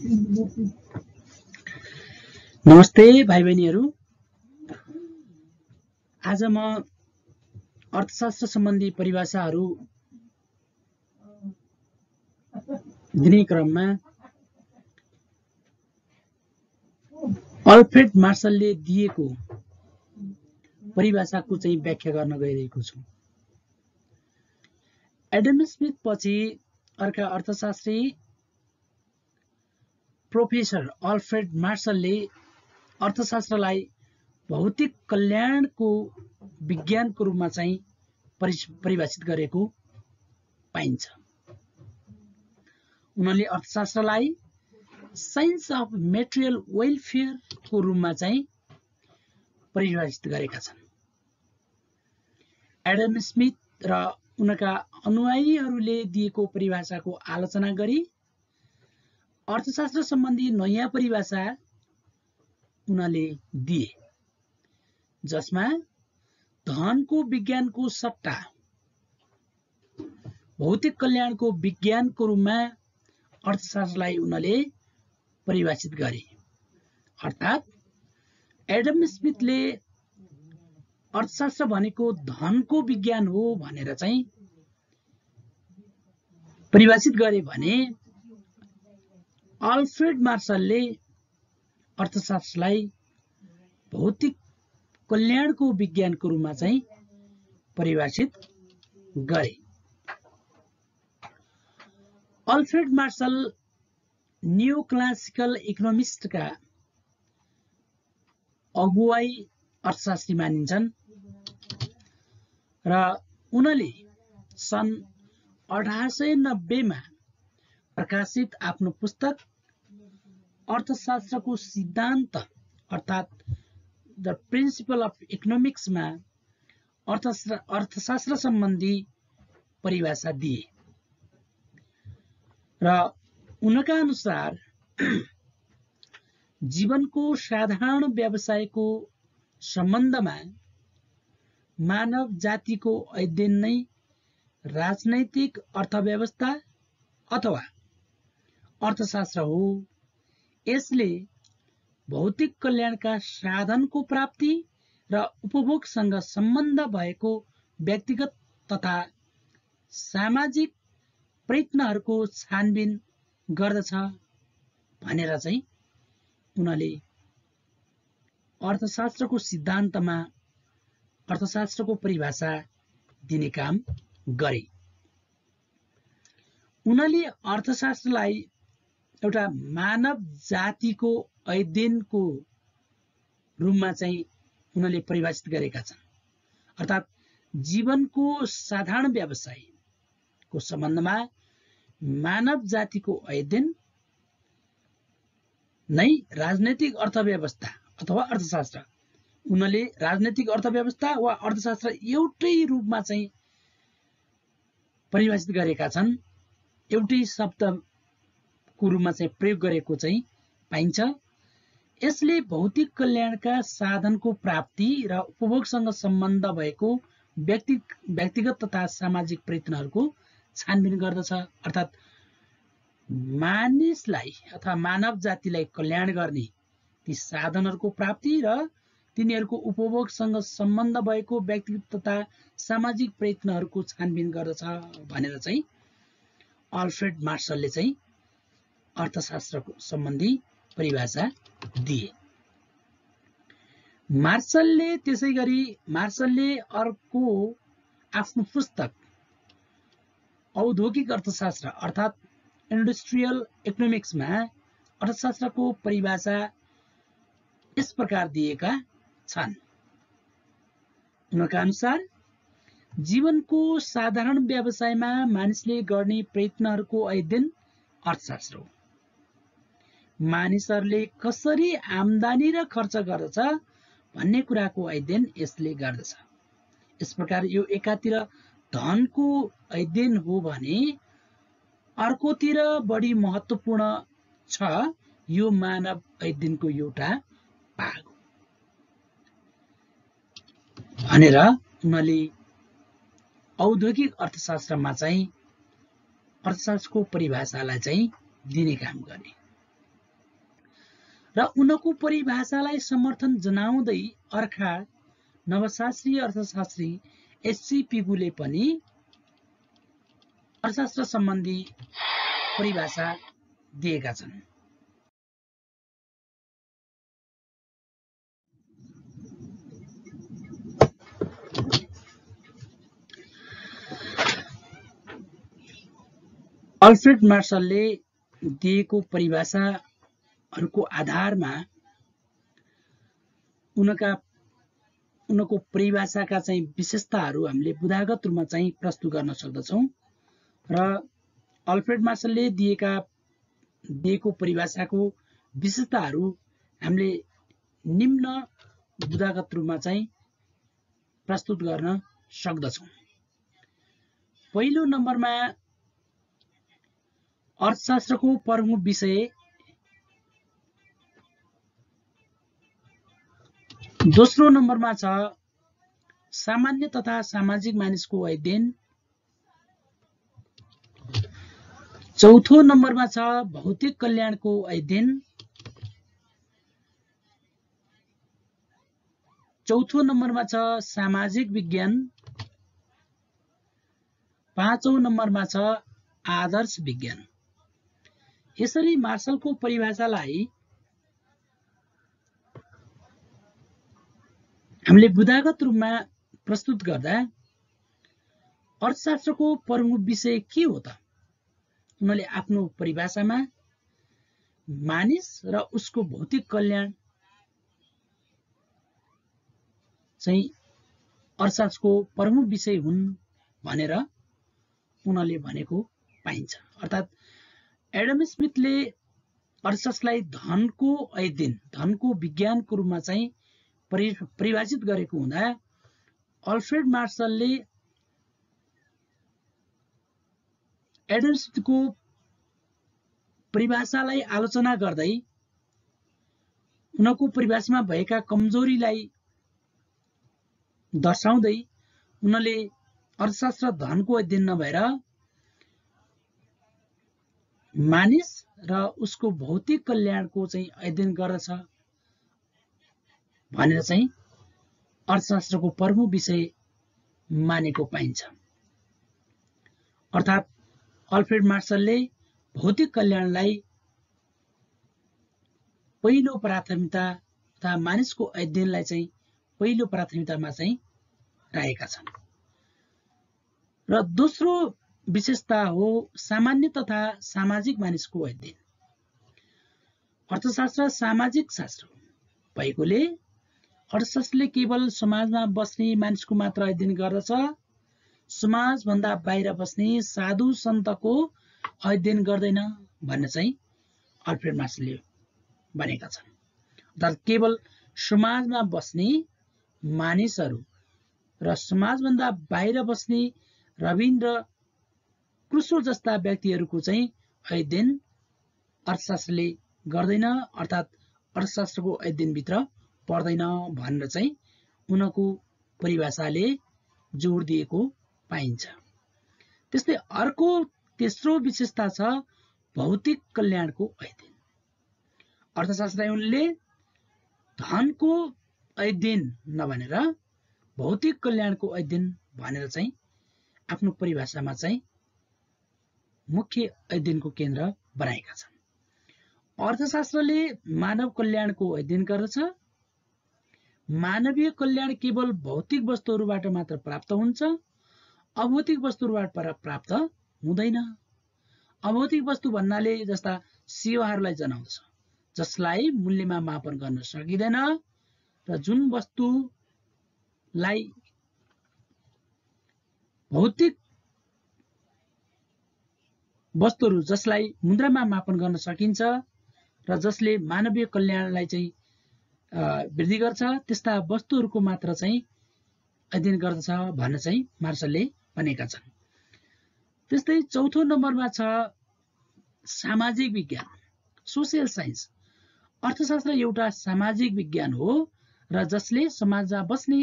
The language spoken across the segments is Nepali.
नमस्ते भाइ बहिनीहरू। आज म अर्थशास्त्र सम्बन्धी परिभाषाहरू दिने क्रममा अल्फ्रेड मार्शलले दिएको परिभाषाको चाहिँ व्याख्या गर्न गइरहेको छु। एडम स्मिथ पछि अर्का अर्थशास्त्री प्रोफेसर अल्फ्रेड मार्शलले अर्थशास्त्रलाई भौतिक कल्याणको विज्ञानको रूपमा चाहिँ परिभाषित गरेको पाइन्छ। उनले अर्थशास्त्रलाई साइन्स अफ मेटेरियल वेलफेयरको रूपमा चाहिँ परिभाषित गरेका छन्। एडम स्मिथ र उनका अनुयायीहरूले दिएको परिभाषाको आलोचना गरी अर्थशास्त्र सम्बन्धी नयाँ परिभाषा उनले दिए, जसमा धनको विज्ञानको सट्टा भौतिक कल्याणको विज्ञानको रूपमा अर्थशास्त्रलाई उनले परिभाषित गरे। अर्थात् एडम स्मिथले अर्थशास्त्र भनेको धनको विज्ञान हो भनेर चाहिँ परिभाषित गरे भने अल्फ्रेड मार्शलले अर्थशास्त्रलाई भौतिक कल्याणको विज्ञानको रूपमा चाहिँ परिभाषित गरे। अल्फ्रेड मार्शल न्यू क्लासिकल इकोनोमिस्टका अगुवाई अर्थशास्त्री मानिन्छन् र उनले सन् 1890 मा प्रकाशित आफ्नो पुस्तक अर्थशास्त्रको सिद्धान्त अर्थात् द प्रिन्सिपल अफ इकोनोमिक्समा अर्थशास्त्र सम्बन्धी परिभाषा दिए र उनका अनुसार जीवनको साधारण व्यवसायको सम्बन्धमा मानव जातिको अध्ययन नै राजनैतिक अर्थव्यवस्था अथवा अर्थशास्त्र हो। यसले भौतिक कल्याणका साधनको प्राप्ति र उपभोगसँग सम्बन्ध भएको व्यक्तिगत तथा सामाजिक प्रयत्नहरूको छानबिन गर्दछ भनेर चाहिँ उनले अर्थशास्त्रको सिद्धान्तमा अर्थशास्त्रको परिभाषा दिने काम गरे। उनले अर्थशास्त्रलाई एउटा मानव जातिको अध्ययनको रूपमा चाहिँ उनले परिभाषित गरेका छन्। अर्थात् जीवनको साधारण व्यवसायको सम्बन्धमा मानव जातिको अध्ययन नै राजनैतिक अर्थव्यवस्था अथवा अर्थशास्त्र। उनले राजनैतिक अर्थव्यवस्था वा अर्थशास्त्र एउटै रूपमा चाहिँ परिभाषित गरेका छन्, एउटै शब्दको रूपमा चाहिँ प्रयोग गरेको चाहिँ पाइन्छ। यसले भौतिक कल्याणका साधनको प्राप्ति र उपभोगसँग सम्बन्ध भएको व्यक्तिगत तथा सामाजिक प्रयत्नहरूको छानबिन गर्दछ। अर्थात् मानिसलाई अथवा मानव जातिलाई कल्याण गर्ने ती साधनहरूको प्राप्ति र तिनीहरूको उपभोगसँग सम्बन्ध भएको व्यक्तिगत तथा सामाजिक प्रयत्नहरूको छानबिन गर्दछ भनेर चाहिँ अल्फ्रेड मार्शलले चाहिँ अर्थशास्त्रको सम्बन्धी परिभाषा दिए। मार्शलले अर्को आफ्नो पुस्तक औद्योगिक अर्थशास्त्र अर्थात् इन्डस्ट्रियल इकोनोमिक्समा अर्थशास्त्रको परिभाषा यस प्रकार दिएका छन्। उनका अनुसार जीवनको साधारण व्यवसायमा मानिसले गर्ने प्रयत्नहरूको अध्ययन अर्थशास्त्र हो। मानिसहरूले कसरी आम्दानी र खर्च गर्दछ भन्ने कुराको अध्ययन यसले गर्दछ। यस प्रकार यो एकातिर धनको अध्ययन हो भने अर्कोतिर बढी महत्त्वपूर्ण छ यो मानव अध्ययनको एउटा भाग हो भनेर उनले औद्योगिक अर्थशास्त्रमा चाहिँ अर्थशास्त्रको परिभाषालाई चाहिँ दिने काम गरे। र उनको परिभाषालाई समर्थन जनाउँदै अर्का नवशास्त्रीय अर्थशास्त्री एचसी पिगुले पनि अर्थशास्त्र सम्बन्धी परिभाषा दिएका छन्। अल्फ्रेड मार्शलले दिएको परिभाषाहरूको आधारमा उनको परिभाषाका चाहिँ विशेषताहरू हामीले बुदागत रूपमा चाहिँ प्रस्तुत गर्न सक्दछौँ र अल्फ्रेड मार्शलले दिएको परिभाषाको विशेषताहरू हामीले निम्न बुदागत रूपमा चाहिँ प्रस्तुत गर्न सक्दछौँ। पहिलो नम्बरमा अर्थशास्त्रको प्रमुख विषय, दोस्रो नम्बरमा छ सामान्य तथा सामाजिक मानिसको अध्ययन, चौथो नम्बरमा छ भौतिक कल्याणको अध्ययन, चौथो नम्बरमा छ सामाजिक विज्ञान, पाँचौं नम्बरमा छ आदर्श विज्ञान। यसरी मार्शलको परिभाषालाई हामीले बुदागत रूपमा प्रस्तुत गर्दा अर्थशास्त्रको प्रमुख विषय के हो त? उनले आफ्नो परिभाषामा मानिस र उसको भौतिक कल्याण चाहिँ अर्थशास्त्रको प्रमुख विषय हुन् भनेर उनले भनेको पाइन्छ। अर्थात् एडम स्मिथले अर्थशास्त्रलाई धनको अध्ययन, धनको विज्ञानको रूपमा चाहिँ परिभाषित गरेको हुँदा अल्फ्रेड मार्शलले एडम स्मिथको परिभाषालाई आलोचना गर्दै उनको परिभाषामा भएका कमजोरीलाई दर्शाउँदै उनले अर्थशास्त्र धनको अध्ययन नभएर मानिस र उसको भौतिक कल्याणको चाहिँ अध्ययन गर्दछ भनेर चाहिँ अर्थशास्त्रको प्रमुख विषय मानेको पाइन्छ। अर्थात् अल्फ्रेड मार्शलले भौतिक कल्याणलाई पहिलो प्राथमिकता तथा मानिसको अध्ययनलाई चाहिँ पहिलो प्राथमिकतामा चाहिँ राखेका छन्। र दोस्रो विशेषता हो सामान्य तथा सामाजिक मानिसको अध्ययन। अर्थशास्त्र सामाजिक शास्त्र भएकोले अर्थशास्त्रले केवल समाजमा बस्ने मानिसको मात्र अध्ययन गर्दछ, समाजभन्दा बाहिर बस्ने साधु सन्तको अध्ययन गर्दैन भन्ने चाहिँ अल्फ्रेड मार्शलले भनेका छन्। अर्थात् केवल समाजमा बस्ने मानिसहरू र समाजभन्दा बाहिर बस्ने रबिन र क्रुसो जस्ता व्यक्तिहरूको चाहिँ अध्ययन अर्थशास्त्रले गर्दैन, अर्थात् अर्थशास्त्रको अध्ययनभित्र पर्दैन भनेर चाहिँ उनको परिभाषाले जोड दिएको पाइन्छ। त्यस्तै अर्को तेस्रो विशेषता छ भौतिक कल्याणको अध्ययन। अर्थशास्त्रले उनले धनको अध्ययन नभनेर भौतिक कल्याणको अध्ययन भनेर चाहिँ आफ्नो परिभाषामा चाहिँ मुख्य अध्ययनको केन्द्र बनाएका छन्। अर्थशास्त्रले मानव कल्याणको अध्ययन गर्दछ। मानवीय कल्याण केवल भौतिक वस्तुहरूबाट मात्र प्राप्त हुन्छ, अभौतिक वस्तुहरूबाट प्राप्त हुँदैन। अभौतिक वस्तु भन्नाले जस्ता सेवाहरूलाई जनाउँछ जसलाई मूल्यमा मापन गर्न सकिँदैन र जुन वस्तुलाई भौतिक वस्तुहरू जसलाई मुद्रामा मापन गर्न सकिन्छ र जसले मानवीय कल्याणलाई चाहिँ वृद्धि गर्छ त्यस्ता वस्तुहरूको मात्र चाहिँ अध्ययन गर्दछ भनेर चाहिँ मार्शलले भनेका छन्। त्यस्तै चौथो नम्बरमा छ सामाजिक विज्ञान, सोसियल साइन्स। अर्थशास्त्र एउटा सामाजिक विज्ञान हो र जसले समाजमा बस्ने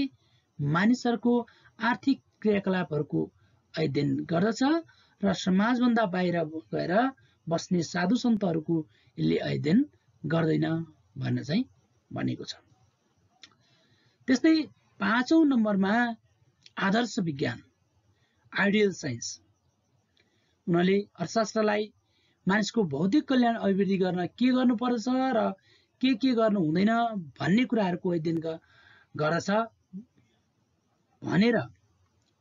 मानिसहरूको आर्थिक क्रियाकलापहरूको अध्ययन गर्दछ र समाजभन्दा बाहिर गएर बस्ने साधु सन्तहरूको यसले अध्ययन गर्दैन भनेर चाहिँ भनेको छ। त्यस्तै 5औं नम्बरमा आदर्श विज्ञान, आइडियल साइन्स। उनीहरूले अर्थशास्त्रलाई मानिसको भौतिक कल्याण अभिवृद्धि गर्न के गर्नुपर्छ र के गर्नु हुँदैन भन्ने कुराहरूको अध्ययन गर्दछ भनेर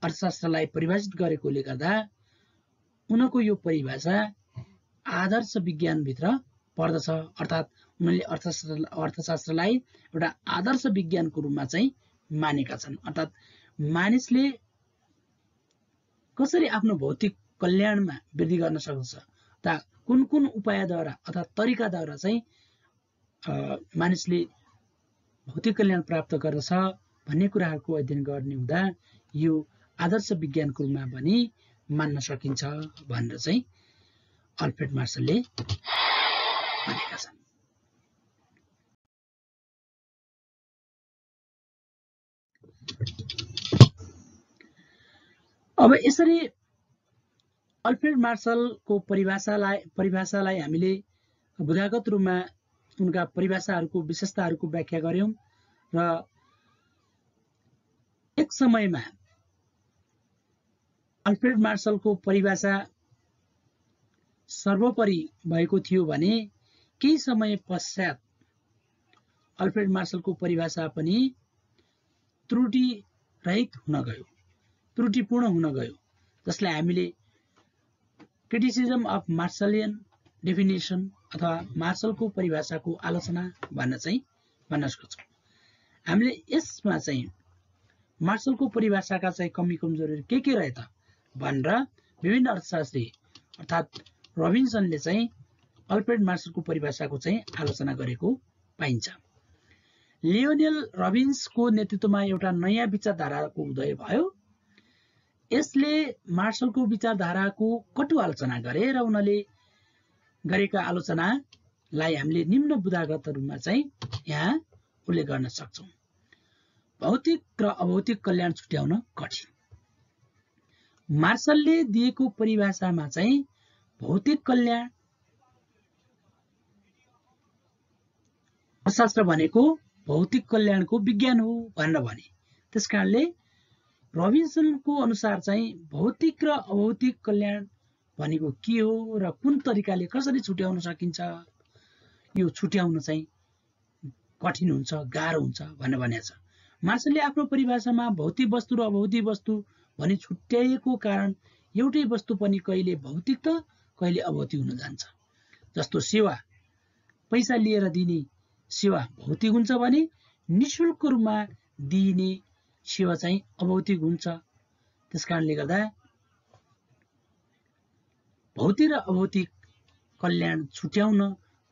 अर्थशास्त्रलाई परिभाषित गरेकोले गर्दा उनको यो परिभाषा आदर्श विज्ञानभित्र पर्दछ। अर्थात् उनीहरूले अर्थशास्त्रलाई एउटा आदर्श विज्ञानको रूपमा चाहिँ मानेका छन्। अर्थात् मानिसले कसरी आफ्नो भौतिक कल्याणमा वृद्धि गर्न सक्छ, कुन कुन उपायद्वारा अथवा तरिकाद्वारा चाहिँ मानिसले भौतिक कल्याण प्राप्त गर्दछ भन्ने कुराहरूको अध्ययन गर्ने हुँदा यो आदर्श विज्ञानको रूपमा पनि मान्न सकिन्छ भनेर चाहिँ अल्फ्रेड मार्सलले भनेका छन्। अब यसरी अल्फ्रेड मार्सलको परिभाषालाई हामीले बुझागत रूपमा उनका परिभाषाहरूको विशेषताहरूको व्याख्या गर्यौं र एक समयमा अल्फ्रेड मार्सलको परिभाषा सर्वोपरि भएको थियो भने केही समय पश्चात अल्फ्रेड मार्सलको परिभाषा पनि त्रुटि रहित हुन गयो, त्रुटिपूर्ण हुन गयो, जसलाई हामीले क्रिटिसिजम अफ मार्सलियन डेफिनेसन अथवा मार्सलको परिभाषाको आलोचना भन्न सक्छौँ। हामीले यसमा चाहिँ मार्सलको परिभाषाका चाहिँ कमी कमजोरीहरू के रहे त भनेर विभिन्न अर्थशास्त्री अर्थात् रबिन्सनले चाहिँ अल्फ्रेड मार्सलको परिभाषाको चाहिँ आलोचना गरेको पाइन्छ। लियोनेल रबिन्सको नेतृत्वमा एउटा नयाँ विचारधाराको उदय भयो। यसले मार्सलको विचारधाराको कटु आलोचना गरे र उनले गरेका आलोचनालाई हामीले निम्न बुदागत रूपमा चाहिँ यहाँ उल्लेख गर्न सक्छौँ। भौतिक र अभौतिक कल्याण छुट्याउन कठिन। मार्सलले दिएको परिभाषामा चाहिँ भौतिक कल्याण अर्थशास्त्र भनेको भौतिक कल्याणको विज्ञान हो भनेर भने। त्यसकारणले रबिन्सनको अनुसार चाहिँ भौतिक र अभौतिक कल्याण भनेको के हो र कुन तरिकाले कसरी छुट्याउन सकिन्छ, यो छुट्याउन चाहिँ कठिन हुन्छ, गाह्रो हुन्छ भनेर भनेको छ। मार्सलले आफ्नो परिभाषामा भौतिक वस्तु र अभौतिक वस्तु भनी छुट्याइएको कारण एउटै वस्तु पनि कहिले भौतिक त कहिले अभौतिक हुन जान्छ। जस्तो सेवा, पैसा लिएर दिने सेवा भौतिक हुन्छ भने निःशुल्क रूपमा दिइने सेवा चाहिँ अभौतिक हुन्छ। त्यसकारणले गर्दा भौतिक र अभौतिक कल्याण छुट्याउन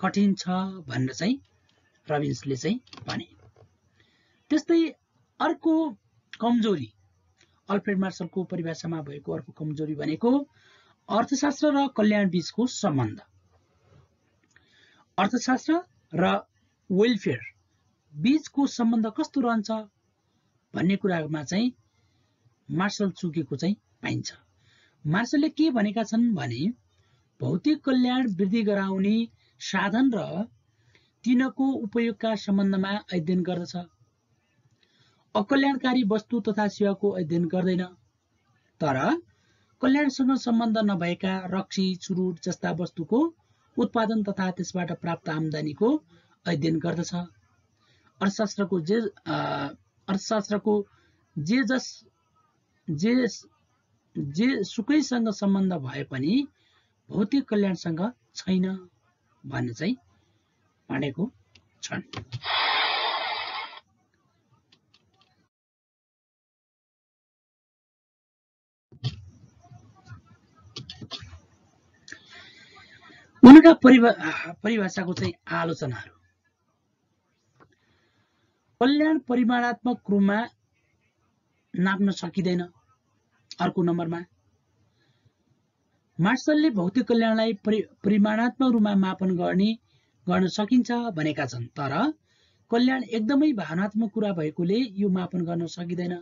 कठिन छ भनेर चाहिँ रबिन्सले चाहिँ भने। त्यस्तै अर्को कमजोरी अल्फ्रेड मार्सलको परिभाषामा भएको अर्को कमजोरी भनेको अर्थशास्त्र र कल्याण बीचको सम्बन्ध। अर्थशास्त्र र वेलफेयर बीचको सम्बन्ध कस्तो रहन्छ भन्ने कुरामा चाहिँ मार्सल चुकेको चाहिँ पाइन्छ। मार्सलले के भनेका छन् भने भौतिक कल्याण वृद्धि गराउने साधन र तिनको उपयोगका सम्बन्धमा अध्ययन गर्दछ, अकल्याणकारी वस्तु तथा सेवाको अध्ययन गर्दैन। तर कल्याणसँग सम्बन्ध नभएका रक्सी, चुरुट जस्ता वस्तुको उत्पादन तथा त्यसबाट प्राप्त आम्दानीको अध्ययन गर्दछ। अर्थशास्त्रको जे सुकैसँग सम्बन्ध भए पनि भौतिक कल्याणसँग छैन भन्ने चाहिँ भनेको छन्। उनका परिभाषाको चाहिँ आलोचनाहरू। कल्याण परिमाणात्मक रूपमा नाप्न सकिँदैन। अर्को नम्बरमा मार्सलले भौतिक कल्याणलाई परिमाणात्मक रूपमा मापन गर्न सकिन्छ भनेका छन्। तर कल्याण एकदमै भावनात्मक कुरा भएकोले यो मापन गर्न सकिँदैन।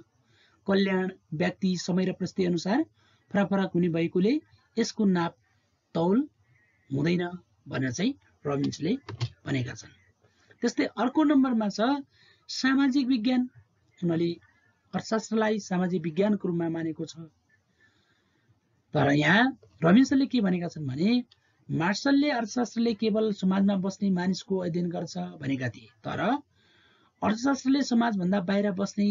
कल्याण व्यक्ति, समय र परिस्थिति अनुसार फरक हुने भएकोले यसको नाप तौल हुँदैन भनेर चाहिँ रबिन्सले भनेका छन्। त्यस्तै अर्को नम्बरमा छ सामाजिक विज्ञान। उनीहरूले अर्थशास्त्रलाई सामाजिक विज्ञानको रूपमा मानेको छ। तर यहाँ रबिन्सनले के भनेका छन् भने मार्सलले अर्थशास्त्रले केवल समाजमा बस्ने मानिसको अध्ययन गर्छ भनेका थिए, तर अर्थशास्त्रले समाजभन्दा बाहिर बस्ने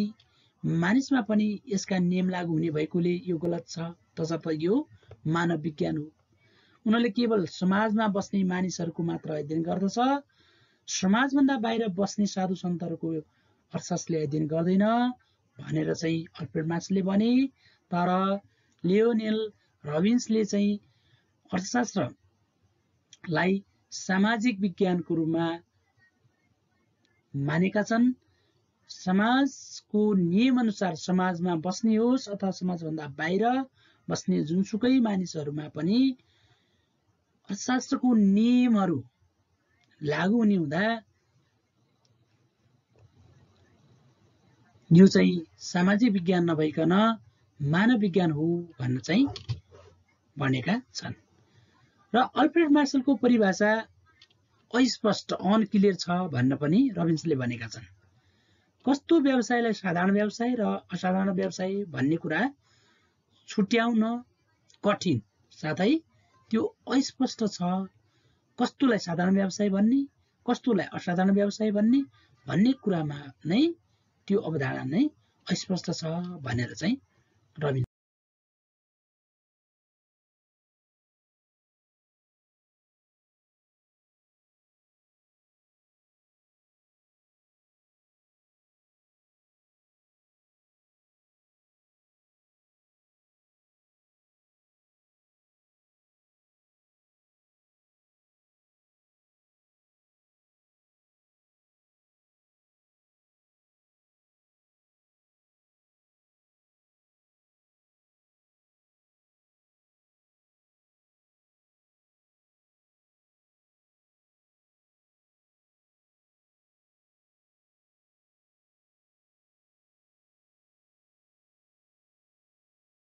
मानिसमा पनि यसका नियम लागू हुने भएकोले यो गलत छ, तसर्थ यो मानव विज्ञान हो। उनीहरूले केवल समाजमा बस्ने मानिसहरूको मात्र अध्ययन गर्दछ, समाजभन्दा बाहिर बस्ने साधु सन्तहरूको अर्थशास्त्रले अध्ययन गर्दैन भनेर चाहिँ अल्फ्रेड मार्क्सले भने। तर लियोनेल रबिन्सले चाहिँ अर्थशास्त्रलाई सामाजिक विज्ञानको रूपमा मानेका छन्। समाजको नियम अनुसार समाजमा बस्ने होस् अथवा समाजभन्दा बाहिर बस्ने जुनसुकै मानिसहरूमा पनि अर्थशास्त्रको नियमहरू लागू हुने हुँदा यो चाहिँ सामाजिक विज्ञान नभइकन मानव विज्ञान हो भन्न चाहिँ भनेका छन्। र अल्फ्रेड मार्सलको परिभाषा अस्पष्ट अनक्लियर छ भन्न पनि रबिन्सले भनेका छन्। कस्तो व्यवसायलाई साधारण व्यवसाय र असाधारण व्यवसाय भन्ने कुरा छुट्याउन कठिन साथै त्यो अस्पष्ट छ। कस्तोलाई साधारण व्यवसाय भन्ने, कस्तोलाई असाधारण व्यवसाय भन्ने कुरामा नै त्यो अवधारणा नै अस्पष्ट छ भनेर चाहिँ रबिन्स